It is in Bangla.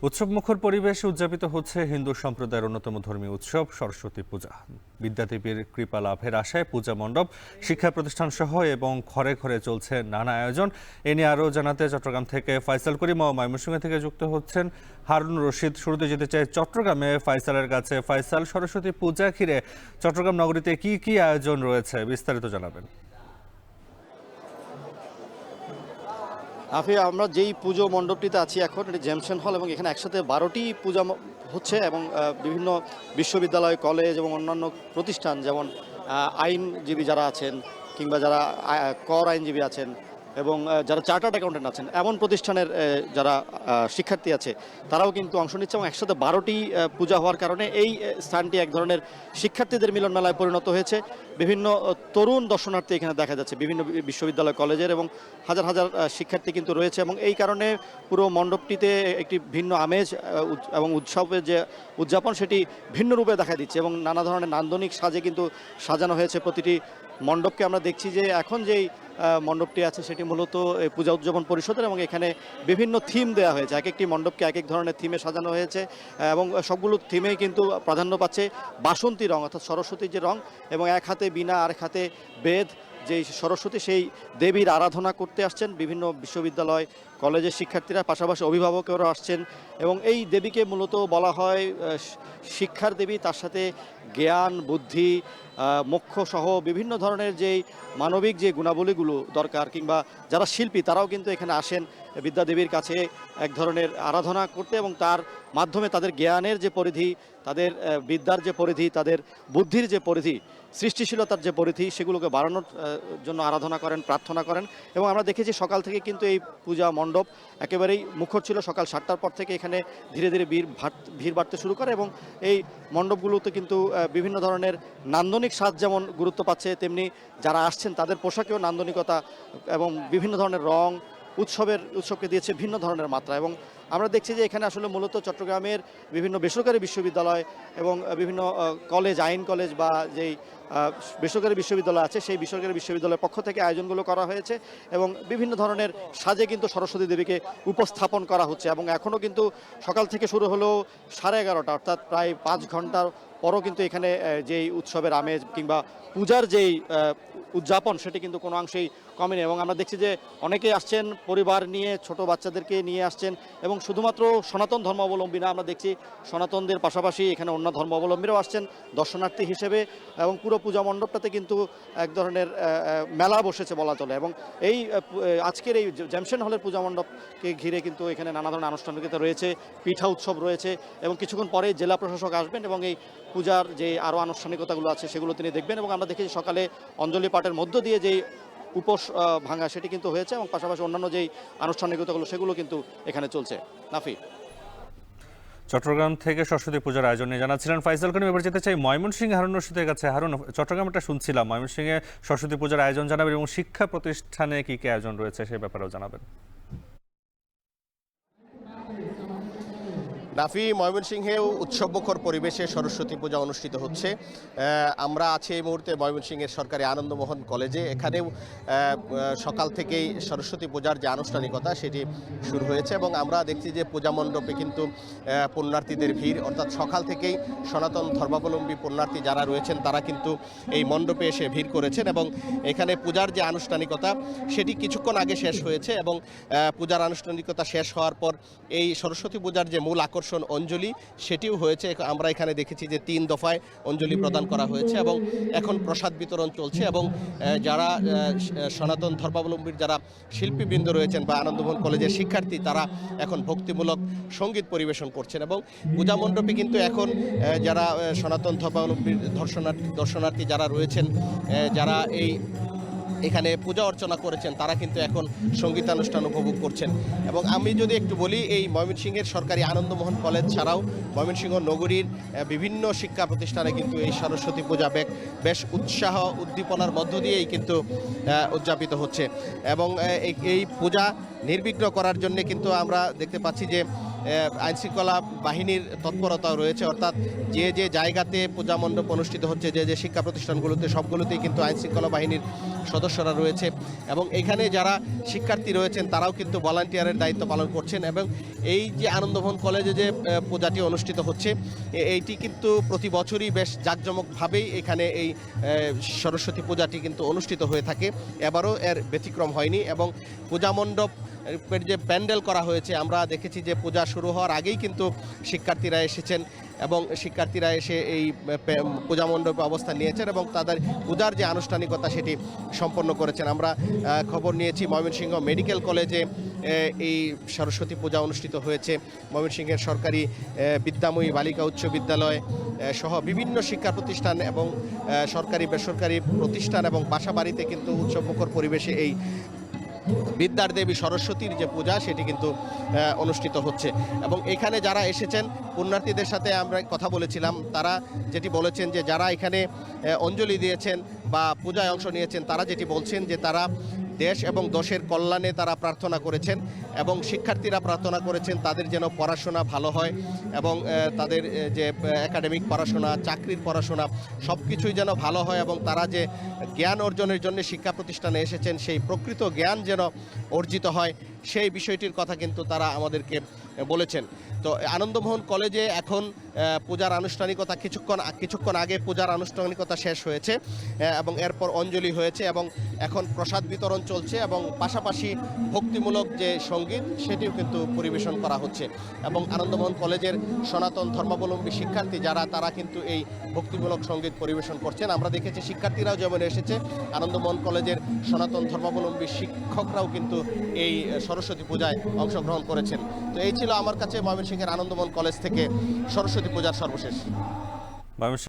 উৎসবমুখর পরিবেশে উদযাপিত হচ্ছে হিন্দু সম্প্রদায়ের অন্যতম ধর্মীয় উৎসব সরস্বতী পূজা। বিদ্যাদেবীর কৃপা লাভের আশায় পূজা মণ্ডপ, শিক্ষা প্রতিষ্ঠান সহ এবং ঘরে ঘরে চলছে নানা আয়োজন। এ নিয়ে আরও জানাতে চট্টগ্রাম থেকে ফয়সাল করিম ও ময়মনসিংহ থেকে যুক্ত হচ্ছেন হারুন রশিদ। শুরুতে যেতে চাই চট্টগ্রামে ফয়সালের কাছে। ফয়সাল, সরস্বতী পূজা ঘিরে চট্টগ্রাম নগরীতে কি কি আয়োজন রয়েছে বিস্তারিত জানাবেন। আমরা যেই পুজো মণ্ডপটিতে আছি এখন, এটি জেমসন হল, এবং এখানে একসাথে 12টি পূজা হচ্ছে এবং বিভিন্ন বিশ্ববিদ্যালয়, কলেজ এবং অন্যান্য প্রতিষ্ঠান, যেমন আইনজীবী যারা আছেন কিংবা যারা কর আইনজীবী আছেন এবং যারা চার্টার্ড অ্যাকাউন্টেন্ট আছেন, এমন প্রতিষ্ঠানের যারা শিক্ষার্থী আছে তারাও কিন্তু অংশ নিচ্ছে। এবং একসাথে 12টি পূজা হওয়ার কারণে এই স্থানটি এক ধরনের শিক্ষার্থীদের মিলন মেলায় পরিণত হয়েছে। বিভিন্ন তরুণ দর্শনার্থী এখানে দেখা যাচ্ছে, বিভিন্ন বিশ্ববিদ্যালয়, কলেজের, এবং হাজার হাজার শিক্ষার্থী কিন্তু রয়েছে। এবং এই কারণে পুরো মণ্ডপটিতে একটি ভিন্ন আমেজ এবং উৎসবের যে উদযাপন সেটি ভিন্ন রূপে দেখা দিচ্ছে এবং নানা ধরনের নান্দনিক সাজে কিন্তু সাজানো হয়েছে প্রতিটি মণ্ডপকে। আমরা দেখছি যে এখন যেই মণ্ডপটি আছে সেটি মূলত পূজা উদযাপন পরিষদের, এবং এখানে বিভিন্ন থিম দেওয়া হয়েছে। এক একটি মণ্ডপকে এক এক ধরনের থিমে সাজানো হয়েছে এবং সবগুলো থিমেই কিন্তু প্রাধান্য পাচ্ছে বাসন্তী রং, অর্থাৎ সরস্বতীর যে রং, এবং এক হাতে বীণা আর এক হাতে বেদ। যেই সরস্বতী, সেই দেবীর আরাধনা করতে আসছেন বিভিন্ন বিশ্ববিদ্যালয়, কলেজের শিক্ষার্থীরা, পাশাপাশি অভিভাবকেরা আসছেন। এবং এই দেবীকে মূলত বলা হয় শিক্ষার দেবী, তার সাথে জ্ঞান, বুদ্ধি, মোক্ষ সহ বিভিন্ন ধরনের যেই মানবিক যে গুণাবলীগুলো দরকার, কিংবা যারা শিল্পী তারাও কিন্তু এখানে আসেন বিদ্যাদেবীর কাছে এক ধরনের আরাধনা করতে, এবং তার মাধ্যমে তাদের জ্ঞানের যে পরিধি, তাদের বিদ্যার যে পরিধি, তাদের বুদ্ধির যে পরিধি, সৃষ্টিশীলতার যে পরিধি, সেগুলোকে বাড়ানোর জন্য আরাধনা করেন, প্রার্থনা করেন। এবং আমরা দেখেছি সকাল থেকে কিন্তু এই পূজা মণ্ডপ একেবারেই মুখর ছিল। সকাল 7টার পর থেকে এখানে ধীরে ধীরে ভিড় বাড়তে শুরু করে এবং এই মণ্ডপগুলোতে কিন্তু বিভিন্ন ধরনের নান্দনিক সাজ যেমন গুরুত্ব পাচ্ছে, তেমনি যারা আসছেন তাদের পোশাকেও নান্দনিকতা এবং বিভিন্ন ধরনের রং উৎসবকে দিয়েছে ভিন্ন ধরনের মাত্রা। এবং আমরা দেখছি যে এখানে আসলে মূলত চট্টগ্রামের বিভিন্ন বেসরকারি বিশ্ববিদ্যালয় এবং বিভিন্ন কলেজ, আইন কলেজ বা যেই বেসরকারি বিশ্ববিদ্যালয় আছে, সেই বেসরকারি বিশ্ববিদ্যালয়ের পক্ষ থেকে আয়োজনগুলো করা হয়েছে এবং বিভিন্ন ধরনের সাজে কিন্তু সরস্বতী দেবীকে উপস্থাপন করা হচ্ছে। এবং এখনও কিন্তু সকাল থেকে শুরু হলেও 11:30, অর্থাৎ প্রায় 5 ঘন্টার পরও কিন্তু এখানে যেই উৎসবের আমেজ কিংবা পূজার যেই উদযাপন সেটি কিন্তু কোনো অংশেই কমেনি। এবং আমরা দেখছি যে অনেকেই আসছেন পরিবার নিয়ে, ছোট বাচ্চাদেরকে নিয়ে আসছেন, এবং শুধুমাত্র সনাতন ধর্মাবলম্বী না, আমরা দেখছি সনাতনদের পাশাপাশি এখানে অন্য ধর্মাবলম্বীরাও আসছেন দর্শনার্থী হিসেবে। এবং পুরো পূজা মণ্ডপটাতে কিন্তু এক ধরনের মেলা বসেছে বলা চলে। এবং এই আজকের এই জেমসন হলের পূজা মণ্ডপকে ঘিরে কিন্তু এখানে নানা ধরনের আনুষ্ঠানিকতা রয়েছে, পিঠা উৎসব রয়েছে, এবং কিছুক্ষণ পরে জেলা প্রশাসক আসবেন এবং এই পূজার যে আরও আনুষ্ঠানিকতাগুলো আছে সেগুলো তিনি দেখবেন। এবং আমরা দেখেছি সকালে অঞ্জলি পাঠের মধ্য দিয়ে যেই উপোস ভাঙা সেটি কিন্তু হয়েছে, এবং পাশাপাশি অন্যান্য যেই আনুষ্ঠানিকতাগুলো সেগুলো কিন্তু এখানে চলছে। নাফি, চট্টগ্রাম থেকে সরস্বতী পূজার আয়োজন নিয়ে জানাচ্ছিলেন ফয়সাল করিম। এবার যেতে চাই ময়মনসিংহ হারুন রশিদের কাছে। হারুন, চট্টগ্রামটা শুনছিলাম, ময়মনসিংহে সরস্বতী পূজার আয়োজন জানাবেন এবং শিক্ষা প্রতিষ্ঠানে কি কি আয়োজন রয়েছে সে ব্যাপারেও জানাবেন। নাফি, ময়মনসিংহেও উৎসবমুখর পরিবেশে সরস্বতী পূজা অনুষ্ঠিত হচ্ছে। আমরা আছি এই মুহূর্তে ময়মনসিংহের সরকারি আনন্দমোহন কলেজে। এখানেও সকাল থেকেই সরস্বতী পূজার যে আনুষ্ঠানিকতা সেটি শুরু হয়েছে এবং আমরা দেখছি যে পূজা মণ্ডপে কিন্তু পুণ্যার্থীদের ভিড়, অর্থাৎ সকাল থেকেই সনাতন ধর্মাবলম্বী পুণ্যার্থী যারা রয়েছেন তারা কিন্তু এই মণ্ডপে এসে ভিড় করেছেন এবং এখানে পূজার যে আনুষ্ঠানিকতা সেটি কিছুক্ষণ আগে শেষ হয়েছে। এবং পূজার আনুষ্ঠানিকতা শেষ হওয়ার পর এই সরস্বতী পূজার যে মূল আকর্ষণ অঞ্জলি সেটিও হয়েছে। আমরা এখানে দেখেছি যে 3 দফায় অঞ্জলি প্রদান করা হয়েছে এবং এখন প্রসাদ বিতরণ চলছে। এবং যারা সনাতন ধর্মাবলম্বীর যারা শিল্পীবৃন্দ রয়েছেন বা আনন্দমোহন কলেজের শিক্ষার্থী, তারা এখন ভক্তিমূলক সঙ্গীত পরিবেশন করছেন। এবং পূজা মণ্ডপে কিন্তু এখন যারা সনাতন ধর্মাবলম্বীর দর্শনার্থী যারা রয়েছেন, যারা এখানে পূজা অর্চনা করেছেন, তারা কিন্তু এখন সঙ্গীতানুষ্ঠান উপভোগ করছেন। এবং আমি যদি একটু বলি, এই ময়মনসিংহের সরকারি আনন্দমোহন কলেজ ছাড়াও ময়মনসিংহ নগরীর বিভিন্ন শিক্ষা প্রতিষ্ঠানে কিন্তু এই সরস্বতী পূজা বেশ উৎসাহ উদ্দীপনার মধ্য দিয়েই কিন্তু উদযাপিত হচ্ছে। এবং এই পূজা নির্বিঘ্ন করার জন্য কিন্তু আমরা দেখতে পাচ্ছি যে আইনশৃঙ্খলা বাহিনীর তৎপরতাও রয়েছে, অর্থাৎ যে যে জায়গাতে পূজা মণ্ডপ অনুষ্ঠিত হচ্ছে, যে যে শিক্ষা প্রতিষ্ঠানগুলোতে, সবগুলোতেই কিন্তু আইনশৃঙ্খলা বাহিনীর সদস্যরা রয়েছে এবং এখানে যারা শিক্ষার্থী রয়েছেন তারাও কিন্তু ভলান্টিয়ারের দায়িত্ব পালন করছেন। এবং এই যে আনন্দমোহন কলেজে যে পূজাটি অনুষ্ঠিত হচ্ছে, এইটি কিন্তু প্রতি বছরই বেশ জাঁকজমকভাবেই এখানে এই সরস্বতী পূজাটি কিন্তু অনুষ্ঠিত হয়ে থাকে। এবারও এর ব্যতিক্রম হয়নি এবং পূজা মণ্ডপ যে প্যান্ডেল করা হয়েছে, আমরা দেখেছি যে পূজা শুরু হওয়ার আগেই কিন্তু শিক্ষার্থীরা এসেছেন এবং শিক্ষার্থীরা এসে এই পূজা মণ্ডপে অবস্থান নিয়েছেন এবং তাদের পূজার যে আনুষ্ঠানিকতা সেটি সম্পন্ন করেছেন। আমরা খবর নিয়েছি ময়মনসিংহ মেডিকেল কলেজে এই সরস্বতী পূজা অনুষ্ঠিত হয়েছে। ময়মনসিংহের সরকারি বিদ্যাময়ী বালিকা উচ্চ বিদ্যালয় সহ বিভিন্ন শিক্ষা প্রতিষ্ঠান এবং সরকারি বেসরকারি প্রতিষ্ঠান এবং বাসাবাড়িতে কিন্তু উৎসবমুখর পরিবেশে এই বিদ্যার দেবী সরস্বতীর যে পূজা সেটি কিন্তু অনুষ্ঠিত হচ্ছে। এবং এখানে যারা এসেছেন পুণ্যার্থীদের সাথে আমরা কথা বলেছিলাম, তারা যেটি বলেছেন যে যারা এখানে অঞ্জলি দিয়েছেন বা পূজায় অংশ নিয়েছেন তারা যেটি বলছেন যে তারা দেশ এবং দশের কল্যাণে তারা প্রার্থনা করেছেন এবং শিক্ষার্থীরা প্রার্থনা করেছেন তাদের যেন পড়াশোনা ভালো হয় এবং তাদের যে একাডেমিক পড়াশোনা, চাকরির পড়াশোনা সব কিছুই যেন ভালো হয় এবং তারা যে জ্ঞান অর্জনের জন্য শিক্ষা প্রতিষ্ঠানে এসেছেন সেই প্রকৃত জ্ঞান যেন অর্জিত হয়, সেই বিষয়টির কথা কিন্তু তারা আমাদেরকে বলেছেন। তো আনন্দমোহন কলেজে এখন পূজার আনুষ্ঠানিকতা কিছুক্ষণ আগে পূজার আনুষ্ঠানিকতা শেষ হয়েছে এবং এরপর অঞ্জলি হয়েছে এবং এখন প্রসাদ বিতরণ চলছে এবং পাশাপাশি ভক্তিমূলক যে সঙ্গীত সেটিও কিন্তু পরিবেশন করা হচ্ছে এবং আনন্দমোহন কলেজের সনাতন ধর্মাবলম্বী শিক্ষার্থী যারা তারা কিন্তু এই ভক্তিমূলক সঙ্গীত পরিবেশন করছেন। আমরা দেখেছি শিক্ষার্থীরাও যেমন এসেছে, আনন্দমোহন কলেজের সনাতন ধর্মাবলম্বী শিক্ষকরাও কিন্তু এই সরস্বতী পূজায় অংশগ্রহণ করেছেন। তো এই ছিল আমার কাছে ময়মনসিংহের আনন্দমোহন কলেজ থেকে সরস্বতী পূজার সর্বশেষ।